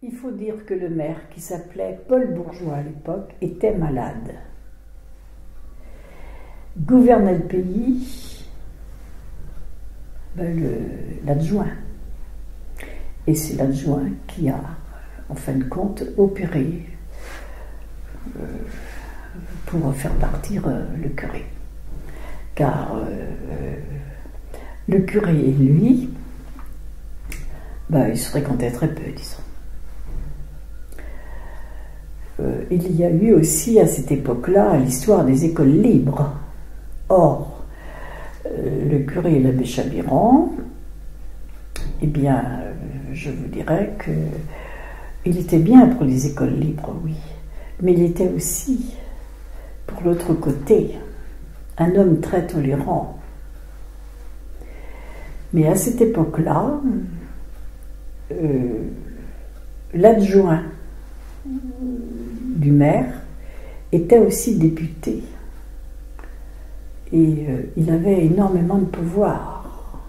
Il faut dire que le maire, qui s'appelait Paul Bourgeois à l'époque, était malade. Gouvernait le pays l'adjoint. Et c'est l'adjoint qui a, en fin de compte, opéré pour faire partir le curé. Car le curé et lui, ils se fréquentaient très peu, disons. Il y a eu aussi à cette époque-là l'histoire des écoles libres. Or, le curé et l'abbé Chabiran, eh bien, je vous dirais qu'il était bien pour les écoles libres, oui, mais il était aussi, pour l'autre côté, un homme très tolérant. Mais à cette époque-là, l'adjoint du maire était aussi député et il avait énormément de pouvoir.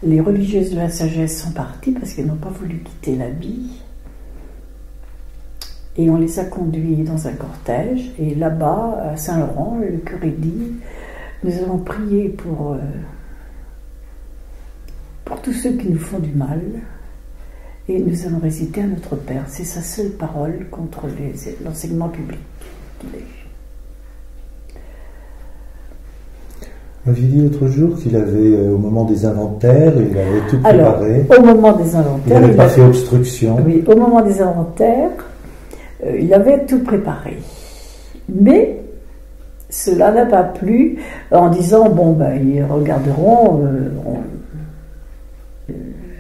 Les religieuses de la sagesse sont parties parce qu'elles n'ont pas voulu quitter l'habit et on les a conduits dans un cortège et là-bas à Saint-Laurent, le curé dit: nous allons prier pour tous ceux qui nous font du mal. Et nous allons réciter à notre Père. C'est sa seule parole contre l'enseignement public qu'il a eu. Vous m'aviez dit l'autre jour qu'il avait, au moment des inventaires, il avait tout préparé. Alors, au moment des inventaires... Il n'avait pas fait obstruction. Oui, au moment des inventaires, il avait tout préparé. Mais cela n'a pas plu en disant, ils regarderont...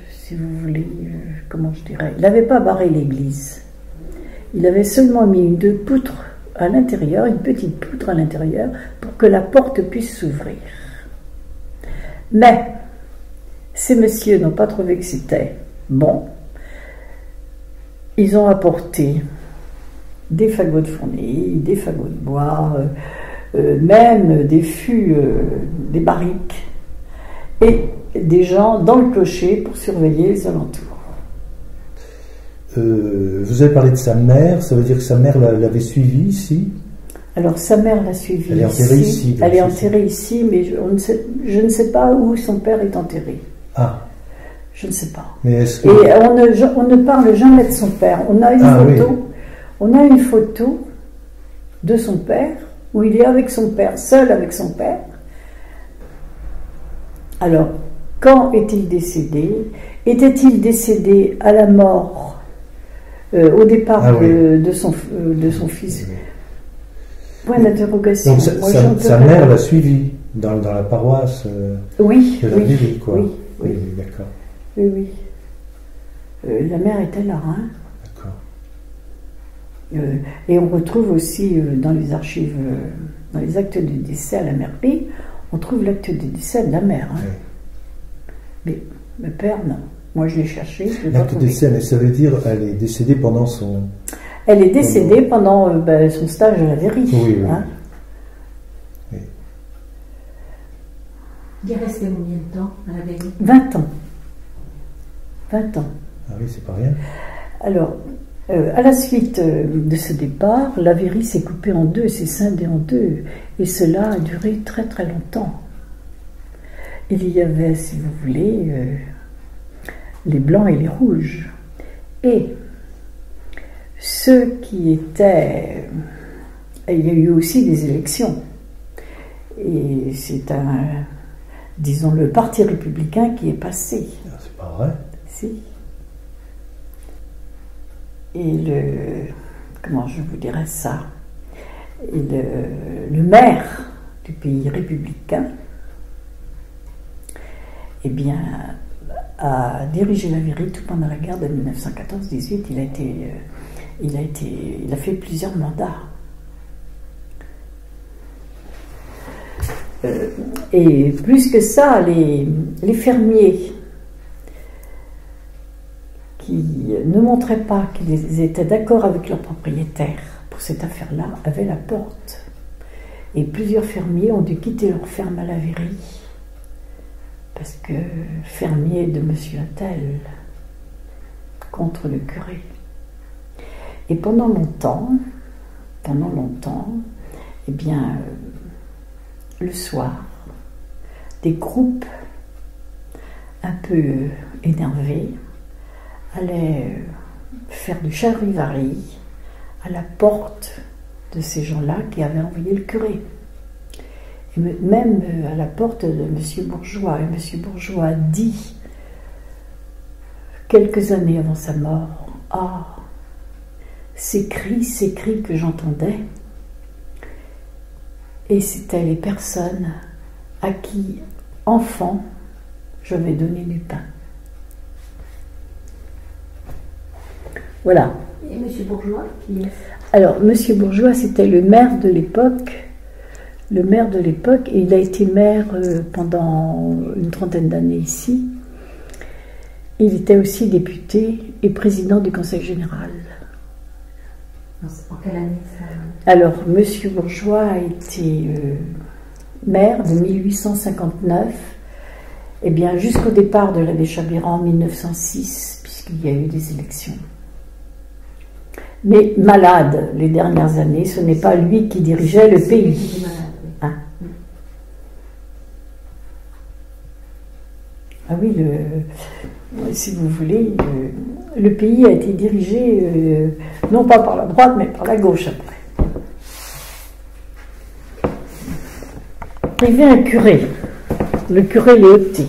si vous voulez, comment je dirais, il n'avait pas barré l'église. Il avait seulement mis une poutre à l'intérieur, une petite poutre à l'intérieur, pour que la porte puisse s'ouvrir. Mais ces messieurs n'ont pas trouvé que c'était bon. Ils ont apporté des fagots de fournaise, des fagots de bois, même des fûts, des barriques, et des gens dans le clocher pour surveiller les alentours. Vous avez parlé de sa mère, ça veut dire que sa mère l'avait suivi ici? Alors sa mère l'a suivi. Elle est enterrée ici. Elle est enterrée ici, mais je ne sais pas où son père est enterré. Ah. Je ne sais pas. Mais est-ce que... Et on ne parle jamais de son père. On a une photo. Oui. On a une photo de son père où il est avec son père, seul avec son père. Alors, quand est-il décédé? Était-il décédé à la mort, au départ de son fils? Point d'interrogation. Donc sa mère l'a suivi dans la paroisse de la ville, quoi. Oui, d'accord. Oui. La mère était là, hein. D'accord. Et on retrouve aussi dans les archives, dans les actes de décès à la mairie, on trouve l'acte de décès de la mère. Hein. Oui. Mais le père, non. Moi, je l'ai cherché. L'acte de décès, mais ça veut dire qu'elle est décédée pendant son... Elle est décédée pendant son stage à la Véry. Oui. Hein. Oui. Il est resté combien de temps à la Véry? 20 ans. 20 ans. Ah oui, c'est pas rien. Alors, à la suite de ce départ, la Véry s'est coupée en deux, s'est scindée en deux. Et cela a duré très très longtemps. Il y avait, si vous voulez, les blancs et les rouges. Et ceux qui étaient... Il y a eu aussi des élections. Et c'est disons, le Parti républicain qui est passé. Ah, c'est pas vrai. Si. Et comment je vous dirais ça? Et le maire du pays républicain, eh bien, a dirigé la Véry tout pendant la guerre de 1914-18. Il a fait plusieurs mandats. Et plus que ça, les fermiers qui ne montraient pas qu'ils étaient d'accord avec leur propriétaire pour cette affaire-là avaient la porte. Et plusieurs fermiers ont dû quitter leur ferme à la Véry parce que fermier de monsieur Attel, contre le curé. Et pendant longtemps, eh bien, le soir, des groupes un peu énervés allaient faire du charivari à la porte de ces gens-là qui avaient envoyé le curé. Et même à la porte de M. Bourgeois. Et M. Bourgeois dit, quelques années avant sa mort, « Ah, ces cris que j'entendais, et c'était les personnes à qui, enfant, je vais donner du pain. » Voilà. Et M. Bourgeois, qui est... Alors, M. Bourgeois, c'était le maire de l'époque. Et il a été maire pendant une trentaine d'années ici. Il était aussi député et président du Conseil général. En quelle année ça? Alors, M. Bourgeois a été maire de 1859, eh bien, jusqu'au départ de l'abbé Chabiran en 1906, puisqu'il y a eu des élections. Mais malade les dernières années, ce n'est pas lui qui dirigeait le pays. Hein? Ah oui, si vous voulez, le pays a été dirigé non pas par la droite, mais par la gauche après. Il y avait un curé, le curé Léoté.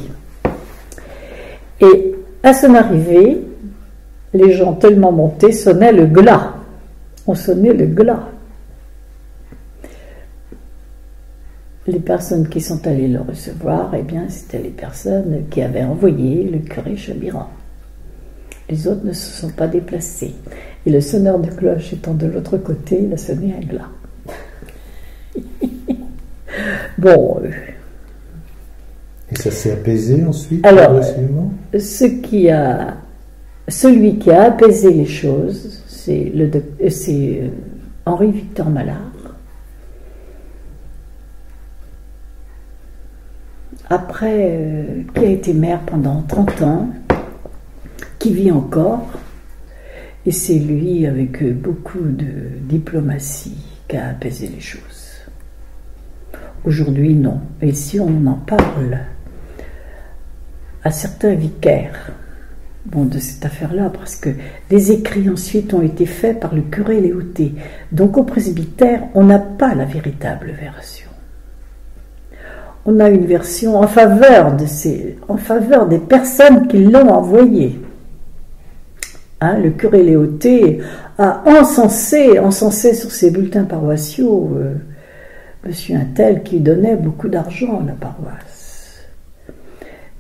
Et à son arrivée, les gens tellement montés sonnaient le glas. On sonnait le glas. Les personnes qui sont allées le recevoir, eh bien, c'était les personnes qui avaient envoyé le curé Chabiran. Les autres ne se sont pas déplacés. Et le sonneur de cloche étant de l'autre côté, il a sonné un glas. Bon. Et ça s'est apaisé ensuite? Alors, celui qui a apaisé les choses, c'est Henri-Victor Mallard. Après, qui a été maire pendant 30 ans, qui vit encore, et c'est lui, avec beaucoup de diplomatie, qui a apaisé les choses. Aujourd'hui, non. Et si on en parle à certains vicaires, de cette affaire-là, parce que des écrits ensuite ont été faits par le curé Léoté. Donc au presbytère, on n'a pas la véritable version. On a une version en faveur des personnes qui l'ont envoyé. Hein, le curé Léoté a encensé sur ses bulletins paroissiaux monsieur un tel qui donnait beaucoup d'argent à la paroisse.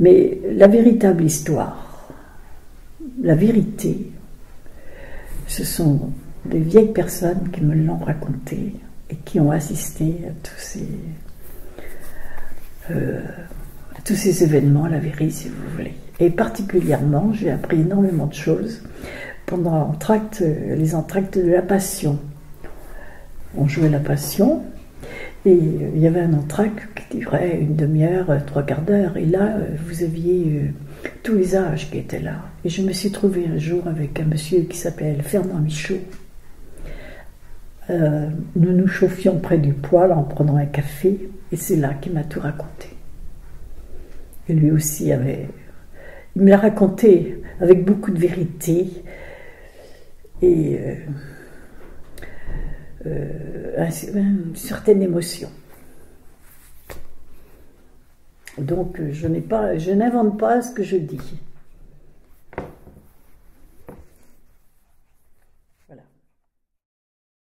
Mais la véritable histoire, la vérité, ce sont des vieilles personnes qui me l'ont raconté et qui ont assisté à tous ces événements, la vérité, si vous voulez. Et particulièrement, j'ai appris énormément de choses pendant les entr'actes de la Passion. On jouait la Passion et il y avait un entr'acte qui durait une demi-heure, 3/4 d'heure. Et là, vous aviez tous les âges qui étaient là. Et je me suis trouvée un jour avec un monsieur qui s'appelle Fernand Michaud. Nous nous chauffions près du poêle en prenant un café, et c'est là qu'il m'a tout raconté. Et lui aussi il me l'a raconté avec beaucoup de vérité et une certaine émotion. Donc je n'invente pas ce que je dis.